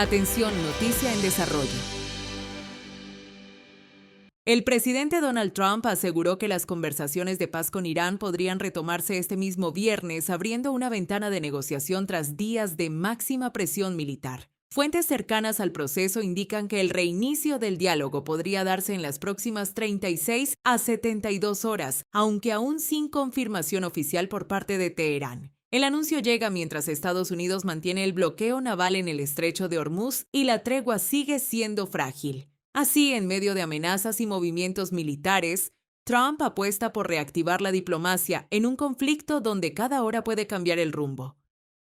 Atención, noticia en desarrollo. El presidente Donald Trump aseguró que las conversaciones de paz con Irán podrían retomarse este mismo viernes, abriendo una ventana de negociación tras días de máxima presión militar. Fuentes cercanas al proceso indican que el reinicio del diálogo podría darse en las próximas 36 a 72 horas, aunque aún sin confirmación oficial por parte de Teherán. El anuncio llega mientras Estados Unidos mantiene el bloqueo naval en el estrecho de Hormuz y la tregua sigue siendo frágil. Así, en medio de amenazas y movimientos militares, Trump apuesta por reactivar la diplomacia en un conflicto donde cada hora puede cambiar el rumbo.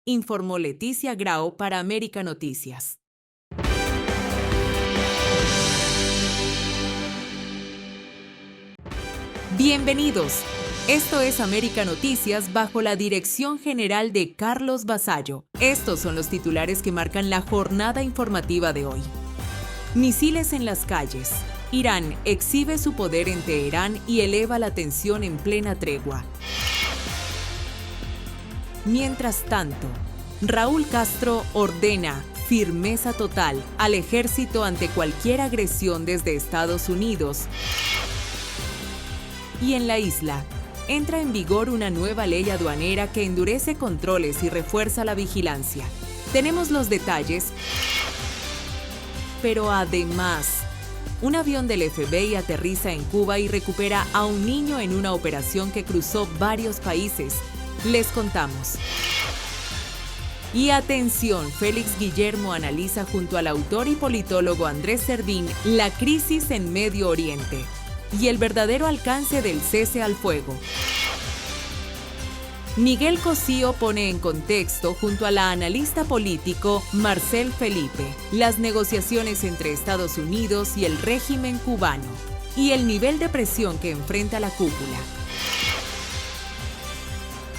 Informó Leticia Grau para América Noticias. Bienvenidos. Esto es América Noticias bajo la dirección general de Carlos Vasallo. Estos son los titulares que marcan la jornada informativa de hoy. Misiles en las calles. Irán exhibe su poder en Teherán y eleva la tensión en plena tregua. Mientras tanto, Raúl Castro ordena firmeza total al ejército ante cualquier agresión desde Estados Unidos. Y en la isla, entra en vigor una nueva ley aduanera que endurece controles y refuerza la vigilancia. Tenemos los detalles, pero además, un avión del FBI aterriza en Cuba y recupera a un niño en una operación que cruzó varios países. Les contamos. Y atención, Félix Guillermo analiza junto al autor y politólogo Andrés Servín la crisis en Medio Oriente y el verdadero alcance del cese al fuego. Miguel Cosío pone en contexto, junto a la analista político Marcel Felipe, las negociaciones entre Estados Unidos y el régimen cubano y el nivel de presión que enfrenta la cúpula.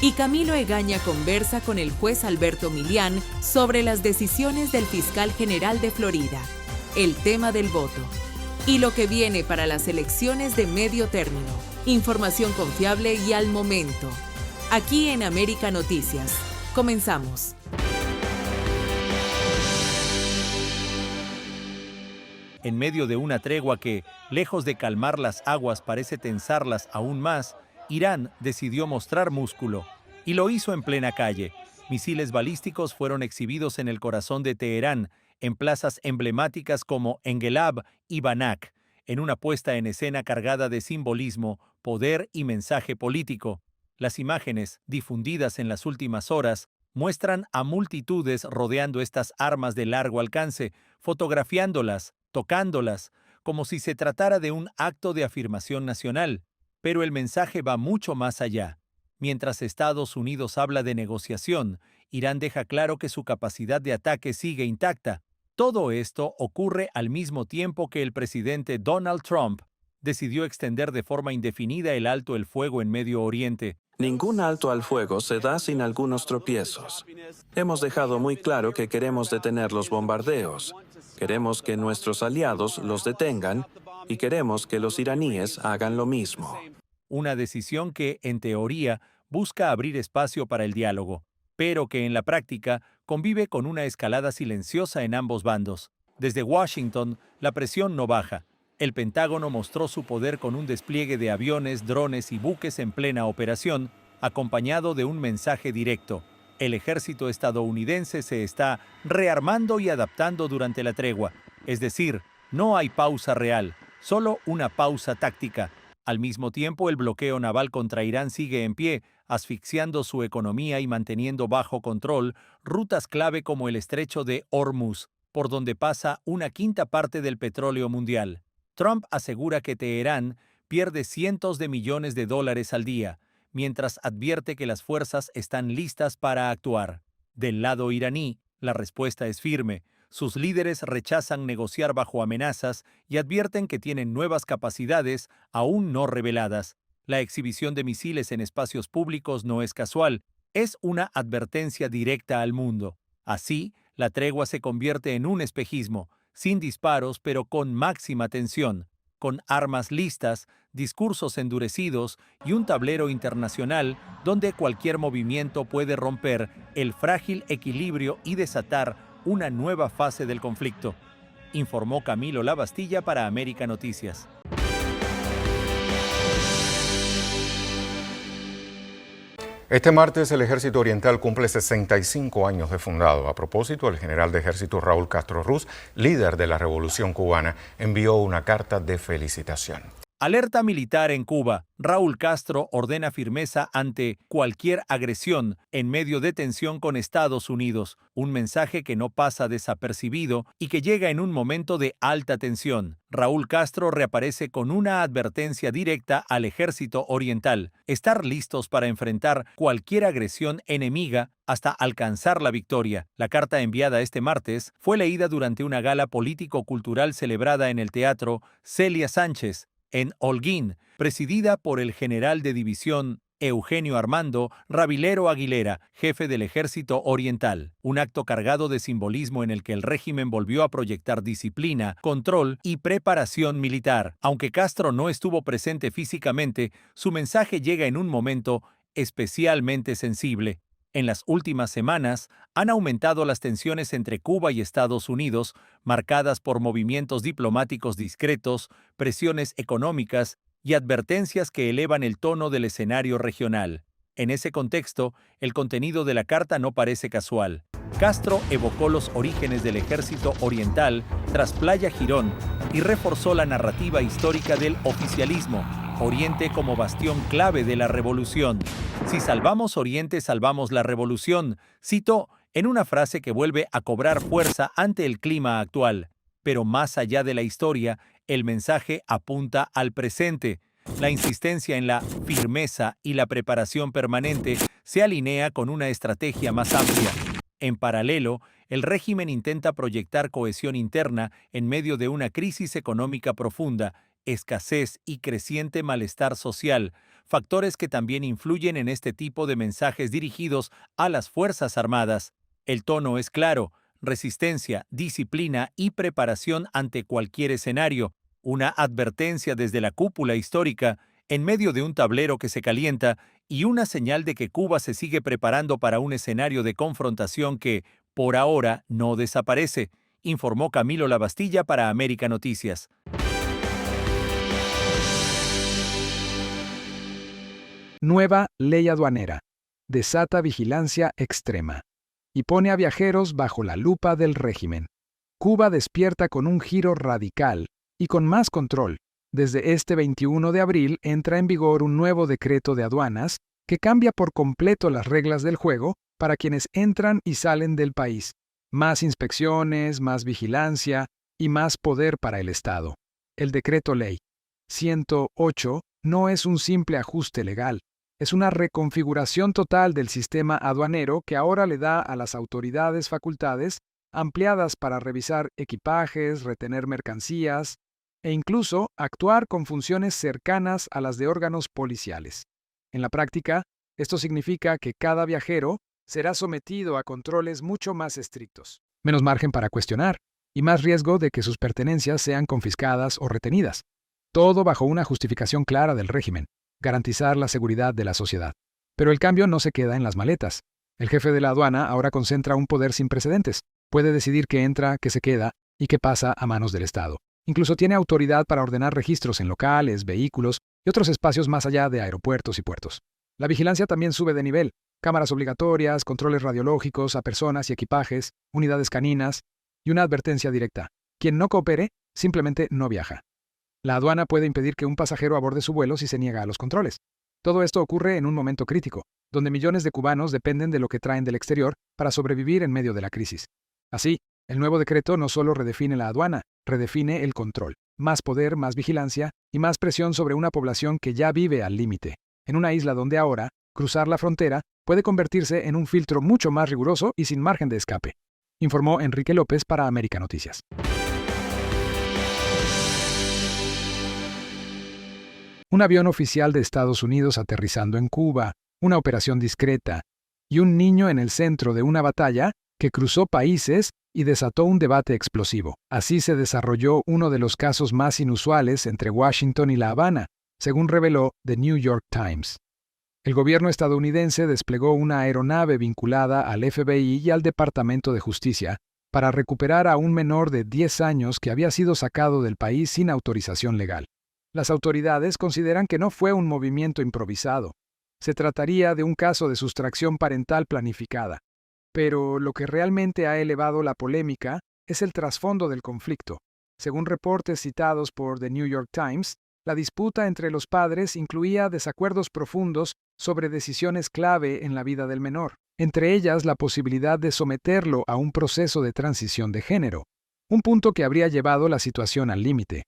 Y Camilo Egaña conversa con el juez Alberto Milián sobre las decisiones del fiscal general de Florida, el tema del voto y lo que viene para las elecciones de medio término. Información confiable y al momento. Aquí en América Noticias. Comenzamos. En medio de una tregua que, lejos de calmar las aguas, parece tensarlas aún más, Irán decidió mostrar músculo, y lo hizo en plena calle. Misiles balísticos fueron exhibidos en el corazón de Teherán, en plazas emblemáticas como Engelab y Banak, en una puesta en escena cargada de simbolismo, poder y mensaje político. Las imágenes, difundidas en las últimas horas, muestran a multitudes rodeando estas armas de largo alcance, fotografiándolas, tocándolas, como si se tratara de un acto de afirmación nacional. Pero el mensaje va mucho más allá. Mientras Estados Unidos habla de negociación, Irán deja claro que su capacidad de ataque sigue intacta. Todo esto ocurre al mismo tiempo que el presidente Donald Trump decidió extender de forma indefinida el alto el fuego en Medio Oriente. Ningún alto al fuego se da sin algunos tropiezos. Hemos dejado muy claro que queremos detener los bombardeos, queremos que nuestros aliados los detengan y queremos que los iraníes hagan lo mismo. Una decisión que, en teoría, busca abrir espacio para el diálogo, pero que en la práctica convive con una escalada silenciosa en ambos bandos. Desde Washington, la presión no baja. El Pentágono mostró su poder con un despliegue de aviones, drones y buques en plena operación, acompañado de un mensaje directo. El ejército estadounidense se está rearmando y adaptando durante la tregua. Es decir, no hay pausa real, solo una pausa táctica. Al mismo tiempo, el bloqueo naval contra Irán sigue en pie, asfixiando su economía y manteniendo bajo control rutas clave como el estrecho de Hormuz, por donde pasa una quinta parte del petróleo mundial. Trump asegura que Teherán pierde cientos de millones de dólares al día, mientras advierte que las fuerzas están listas para actuar. Del lado iraní, la respuesta es firme. Sus líderes rechazan negociar bajo amenazas y advierten que tienen nuevas capacidades aún no reveladas. La exhibición de misiles en espacios públicos no es casual, es una advertencia directa al mundo. Así, la tregua se convierte en un espejismo, sin disparos pero con máxima tensión, con armas listas, discursos endurecidos y un tablero internacional donde cualquier movimiento puede romper el frágil equilibrio y desatar una nueva fase del conflicto, informó Camilo Lavastilla para América Noticias. Este martes el Ejército Oriental cumple 65 años de fundado. A propósito, el general de ejército Raúl Castro Ruz, líder de la Revolución Cubana, envió una carta de felicitación. Alerta militar en Cuba. Raúl Castro ordena firmeza ante cualquier agresión en medio de tensión con Estados Unidos. Un mensaje que no pasa desapercibido y que llega en un momento de alta tensión. Raúl Castro reaparece con una advertencia directa al ejército oriental. Estar listos para enfrentar cualquier agresión enemiga hasta alcanzar la victoria. La carta enviada este martes fue leída durante una gala político-cultural celebrada en el Teatro Celia Sánchez, en Holguín, presidida por el general de división Eugenio Armando Rabilero Aguilera, jefe del Ejército Oriental. Un acto cargado de simbolismo en el que el régimen volvió a proyectar disciplina, control y preparación militar. Aunque Castro no estuvo presente físicamente, su mensaje llega en un momento especialmente sensible. En las últimas semanas han aumentado las tensiones entre Cuba y Estados Unidos, marcadas por movimientos diplomáticos discretos, presiones económicas y advertencias que elevan el tono del escenario regional. En ese contexto, el contenido de la carta no parece casual. Castro evocó los orígenes del Ejército Oriental tras Playa Girón y reforzó la narrativa histórica del oficialismo, Oriente como bastión clave de la revolución. Si salvamos Oriente, salvamos la revolución, citó en una frase que vuelve a cobrar fuerza ante el clima actual. Pero más allá de la historia, el mensaje apunta al presente. La insistencia en la firmeza y la preparación permanente se alinea con una estrategia más amplia. En paralelo, el régimen intenta proyectar cohesión interna en medio de una crisis económica profunda, escasez y creciente malestar social, factores que también influyen en este tipo de mensajes dirigidos a las Fuerzas Armadas. El tono es claro: resistencia, disciplina y preparación ante cualquier escenario, una advertencia desde la cúpula histórica, en medio de un tablero que se calienta, y una señal de que Cuba se sigue preparando para un escenario de confrontación que, por ahora, no desaparece, informó Camilo Lavastilla para América Noticias. Nueva ley aduanera. Desata vigilancia extrema. Y pone a viajeros bajo la lupa del régimen. Cuba despierta con un giro radical y con más control. Desde este 21 de abril entra en vigor un nuevo decreto de aduanas que cambia por completo las reglas del juego para quienes entran y salen del país. Más inspecciones, más vigilancia y más poder para el Estado. El decreto ley 108 no es un simple ajuste legal. Es una reconfiguración total del sistema aduanero que ahora le da a las autoridades facultades ampliadas para revisar equipajes, retener mercancías e incluso actuar con funciones cercanas a las de órganos policiales. En la práctica, esto significa que cada viajero será sometido a controles mucho más estrictos, menos margen para cuestionar y más riesgo de que sus pertenencias sean confiscadas o retenidas. Todo bajo una justificación clara del régimen: garantizar la seguridad de la sociedad. Pero el cambio no se queda en las maletas. El jefe de la aduana ahora concentra un poder sin precedentes. Puede decidir qué entra, qué se queda y qué pasa a manos del Estado. Incluso tiene autoridad para ordenar registros en locales, vehículos y otros espacios más allá de aeropuertos y puertos. La vigilancia también sube de nivel. Cámaras obligatorias, controles radiológicos a personas y equipajes, unidades caninas y una advertencia directa: quien no coopere, simplemente no viaja. La aduana puede impedir que un pasajero aborde su vuelo si se niega a los controles. Todo esto ocurre en un momento crítico, donde millones de cubanos dependen de lo que traen del exterior para sobrevivir en medio de la crisis. Así, el nuevo decreto no solo redefine la aduana, redefine el control. Más poder, más vigilancia y más presión sobre una población que ya vive al límite, en una isla donde ahora, cruzar la frontera puede convertirse en un filtro mucho más riguroso y sin margen de escape, informó Enrique López para América Noticias. Un avión oficial de Estados Unidos aterrizando en Cuba, una operación discreta, y un niño en el centro de una batalla que cruzó países y desató un debate explosivo. Así se desarrolló uno de los casos más inusuales entre Washington y La Habana, según reveló The New York Times. El gobierno estadounidense desplegó una aeronave vinculada al FBI y al Departamento de Justicia para recuperar a un menor de 10 años que había sido sacado del país sin autorización legal. Las autoridades consideran que no fue un movimiento improvisado. Se trataría de un caso de sustracción parental planificada. Pero lo que realmente ha elevado la polémica es el trasfondo del conflicto. Según reportes citados por The New York Times, la disputa entre los padres incluía desacuerdos profundos sobre decisiones clave en la vida del menor, entre ellas la posibilidad de someterlo a un proceso de transición de género, un punto que habría llevado la situación al límite.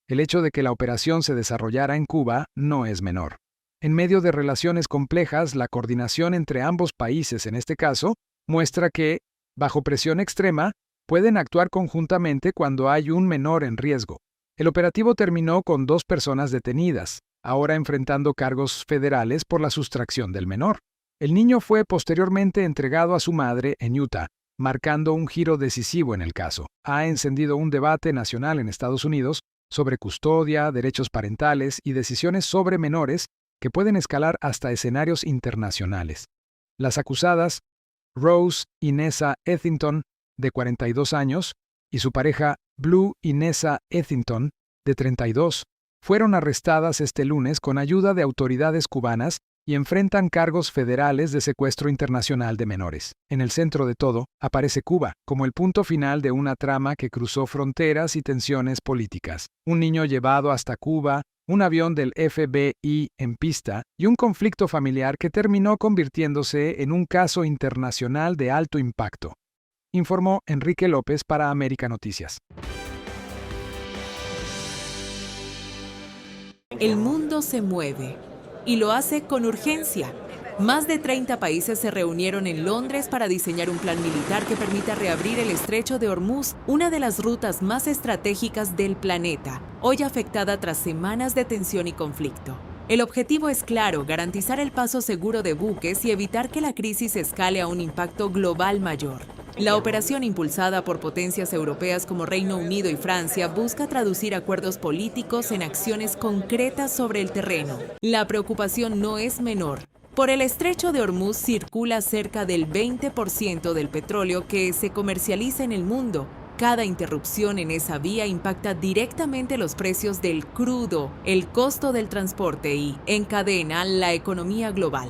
El hecho de que la operación se desarrollara en Cuba no es menor. En medio de relaciones complejas, la coordinación entre ambos países en este caso muestra que, bajo presión extrema, pueden actuar conjuntamente cuando hay un menor en riesgo. El operativo terminó con 2 personas detenidas, ahora enfrentando cargos federales por la sustracción del menor. El niño fue posteriormente entregado a su madre en Utah, marcando un giro decisivo en el caso. Ha encendido un debate nacional en Estados Unidos sobre custodia, derechos parentales y decisiones sobre menores que pueden escalar hasta escenarios internacionales. Las acusadas, Rose Inessa Ethington, de 42 años, y su pareja Blue Inessa Ethington, de 32, fueron arrestadas este lunes con ayuda de autoridades cubanas y enfrentan cargos federales de secuestro internacional de menores. En el centro de todo, aparece Cuba, como el punto final de una trama que cruzó fronteras y tensiones políticas. Un niño llevado hasta Cuba, un avión del FBI en pista y un conflicto familiar que terminó convirtiéndose en un caso internacional de alto impacto. Informó Enrique López para América Noticias. El mundo se mueve y lo hace con urgencia. Más de 30 países se reunieron en Londres para diseñar un plan militar que permita reabrir el estrecho de Hormuz, una de las rutas más estratégicas del planeta, hoy afectada tras semanas de tensión y conflicto. El objetivo es claro: garantizar el paso seguro de buques y evitar que la crisis escale a un impacto global mayor. La operación, impulsada por potencias europeas como Reino Unido y Francia, busca traducir acuerdos políticos en acciones concretas sobre el terreno. La preocupación no es menor. Por el estrecho de Hormuz circula cerca del 20% del petróleo que se comercializa en el mundo. Cada interrupción en esa vía impacta directamente los precios del crudo, el costo del transporte y, en cadena, la economía global.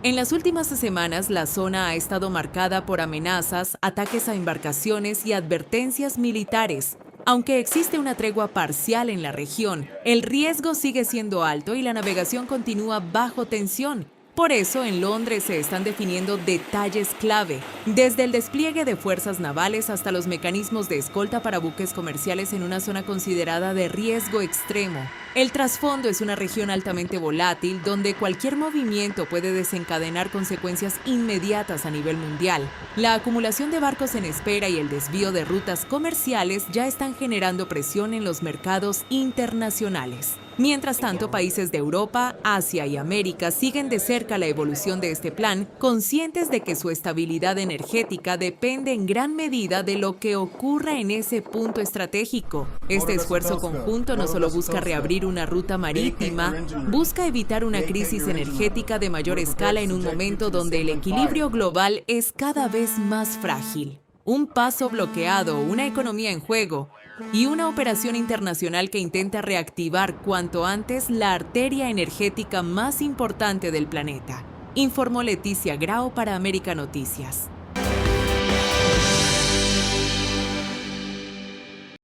En las últimas semanas, la zona ha estado marcada por amenazas, ataques a embarcaciones y advertencias militares. Aunque existe una tregua parcial en la región, el riesgo sigue siendo alto y la navegación continúa bajo tensión. Por eso, en Londres se están definiendo detalles clave, desde el despliegue de fuerzas navales hasta los mecanismos de escolta para buques comerciales en una zona considerada de riesgo extremo. El trasfondo es una región altamente volátil, donde cualquier movimiento puede desencadenar consecuencias inmediatas a nivel mundial. La acumulación de barcos en espera y el desvío de rutas comerciales ya están generando presión en los mercados internacionales. Mientras tanto, países de Europa, Asia y América siguen de cerca la evolución de este plan, conscientes de que su estabilidad energética depende en gran medida de lo que ocurra en ese punto estratégico. Este esfuerzo conjunto no solo busca reabrir una ruta marítima, busca evitar una crisis energética de mayor escala en un momento donde el equilibrio global es cada vez más frágil. Un paso bloqueado, una economía en juego y una operación internacional que intenta reactivar cuanto antes la arteria energética más importante del planeta, informó Leticia Grau para América Noticias.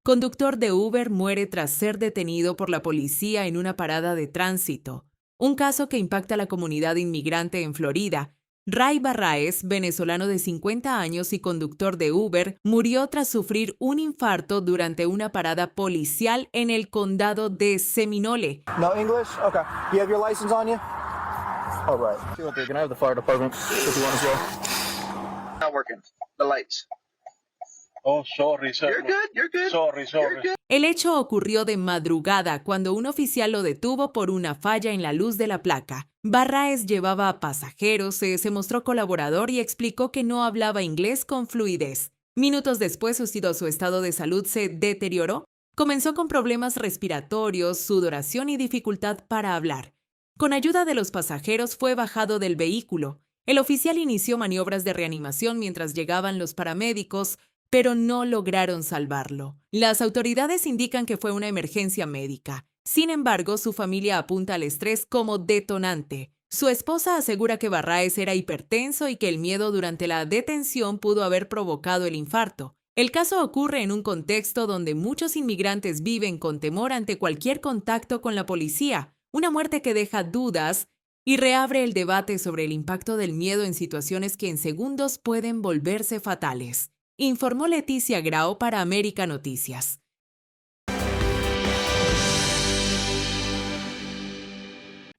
Conductor de Uber muere tras ser detenido por la policía en una parada de tránsito. Un caso que impacta a la comunidad inmigrante en Florida. Ray Barraez, venezolano de 50 años y conductor de Uber, murió tras sufrir un infarto durante una parada policial en el condado de Seminole. No English? Okay. You have your license on you? All right. Can I have the fire department if you want as well? Not working. The lights. Oh, sorry, sir. You're good. Sorry. El hecho ocurrió de madrugada cuando un oficial lo detuvo por una falla en la luz de la placa. Barraez llevaba a pasajeros, se mostró colaborador y explicó que no hablaba inglés con fluidez. Minutos después, su estado de salud se deterioró. Comenzó con problemas respiratorios, sudoración y dificultad para hablar. Con ayuda de los pasajeros fue bajado del vehículo. El oficial inició maniobras de reanimación mientras llegaban los paramédicos, pero no lograron salvarlo. Las autoridades indican que fue una emergencia médica. Sin embargo, su familia apunta al estrés como detonante. Su esposa asegura que Barraez era hipertenso y que el miedo durante la detención pudo haber provocado el infarto. El caso ocurre en un contexto donde muchos inmigrantes viven con temor ante cualquier contacto con la policía, una muerte que deja dudas y reabre el debate sobre el impacto del miedo en situaciones que en segundos pueden volverse fatales. Informó Leticia Grau para América Noticias.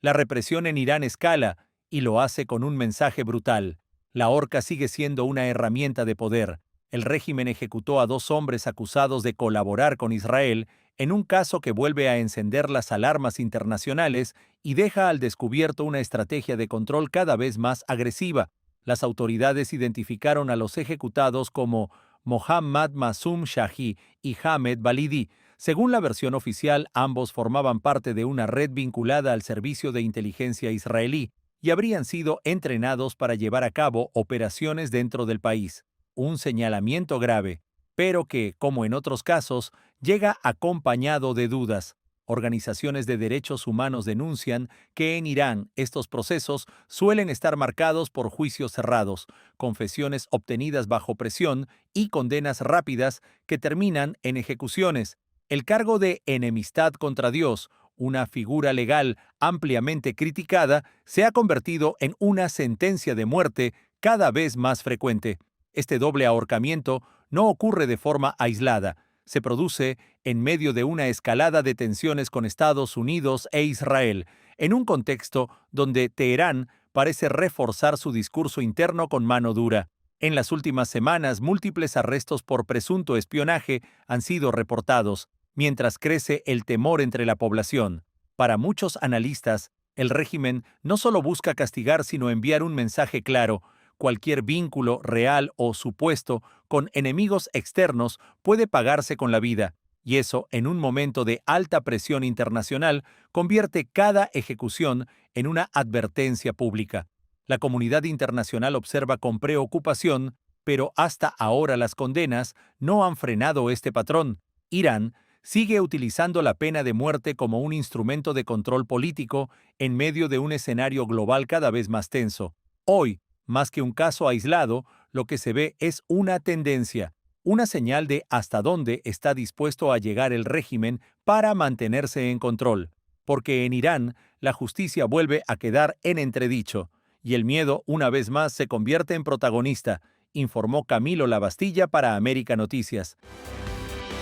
La represión en Irán escala y lo hace con un mensaje brutal. La horca sigue siendo una herramienta de poder. El régimen ejecutó a 2 hombres acusados de colaborar con Israel en un caso que vuelve a encender las alarmas internacionales y deja al descubierto una estrategia de control cada vez más agresiva. Las autoridades identificaron a los ejecutados como Mohammad Masum Shahi y Hamed Balidi. Según la versión oficial, ambos formaban parte de una red vinculada al servicio de inteligencia israelí y habrían sido entrenados para llevar a cabo operaciones dentro del país. Un señalamiento grave, pero que, como en otros casos, llega acompañado de dudas. Organizaciones de derechos humanos denuncian que en Irán estos procesos suelen estar marcados por juicios cerrados, confesiones obtenidas bajo presión y condenas rápidas que terminan en ejecuciones. El cargo de enemistad contra Dios, una figura legal ampliamente criticada, se ha convertido en una sentencia de muerte cada vez más frecuente. Este doble ahorcamiento no ocurre de forma aislada. Se produce en medio de una escalada de tensiones con Estados Unidos e Israel, en un contexto donde Teherán parece reforzar su discurso interno con mano dura. En las últimas semanas, múltiples arrestos por presunto espionaje han sido reportados, mientras crece el temor entre la población. Para muchos analistas, el régimen no solo busca castigar, sino enviar un mensaje claro: cualquier vínculo, real o supuesto, con enemigos externos puede pagarse con la vida, y eso, en un momento de alta presión internacional, convierte cada ejecución en una advertencia pública. La comunidad internacional observa con preocupación, pero hasta ahora las condenas no han frenado este patrón. Irán sigue utilizando la pena de muerte como un instrumento de control político en medio de un escenario global cada vez más tenso. Hoy, más que un caso aislado, lo que se ve es una tendencia, una señal de hasta dónde está dispuesto a llegar el régimen para mantenerse en control. Porque en Irán, la justicia vuelve a quedar en entredicho, y el miedo una vez más se convierte en protagonista, informó Camilo Lavastilla para América Noticias.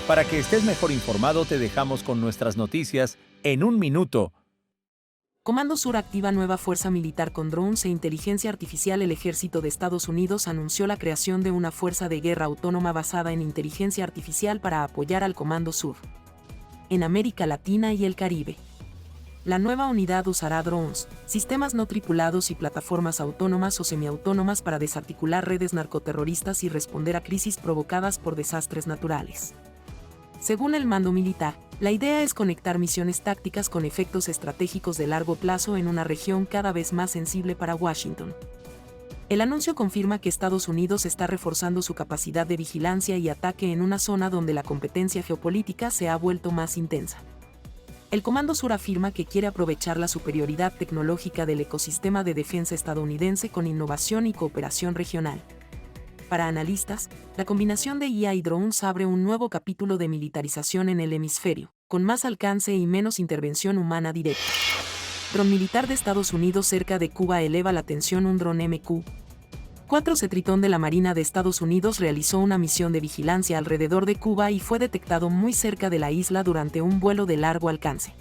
Para que estés mejor informado, te dejamos con nuestras noticias en un minuto. Comando Sur activa nueva fuerza militar con drones e inteligencia artificial. El ejército de Estados Unidos anunció la creación de una fuerza de guerra autónoma basada en inteligencia artificial para apoyar al Comando Sur en América Latina y el Caribe. La nueva unidad usará drones, sistemas no tripulados y plataformas autónomas o semiautónomas para desarticular redes narcoterroristas y responder a crisis provocadas por desastres naturales. Según el mando militar, la idea es conectar misiones tácticas con efectos estratégicos de largo plazo en una región cada vez más sensible para Washington. El anuncio confirma que Estados Unidos está reforzando su capacidad de vigilancia y ataque en una zona donde la competencia geopolítica se ha vuelto más intensa. El Comando Sur afirma que quiere aprovechar la superioridad tecnológica del ecosistema de defensa estadounidense con innovación y cooperación regional. Para analistas, la combinación de IA y drones abre un nuevo capítulo de militarización en el hemisferio, con más alcance y menos intervención humana directa. Dron militar de Estados Unidos cerca de Cuba eleva la tensión. Un dron MQ-4C Tritón de la Marina de Estados Unidos realizó una misión de vigilancia alrededor de Cuba y fue detectado muy cerca de la isla durante un vuelo de largo alcance.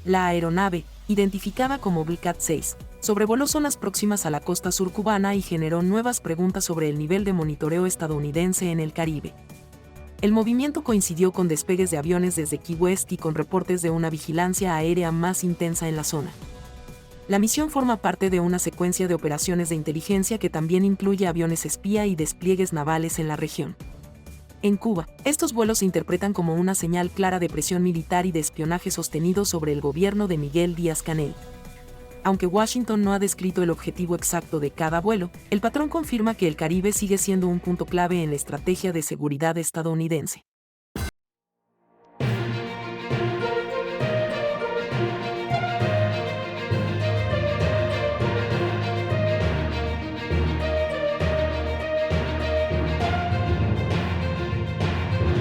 La aeronave, identificada como Black 6, sobrevoló zonas próximas a la costa sur cubana y generó nuevas preguntas sobre el nivel de monitoreo estadounidense en el Caribe. El movimiento coincidió con despegues de aviones desde Key West y con reportes de una vigilancia aérea más intensa en la zona. La misión forma parte de una secuencia de operaciones de inteligencia que también incluye aviones espía y despliegues navales en la región. En Cuba, estos vuelos se interpretan como una señal clara de presión militar y de espionaje sostenido sobre el gobierno de Miguel Díaz-Canel. Aunque Washington no ha descrito el objetivo exacto de cada vuelo, el patrón confirma que el Caribe sigue siendo un punto clave en la estrategia de seguridad estadounidense.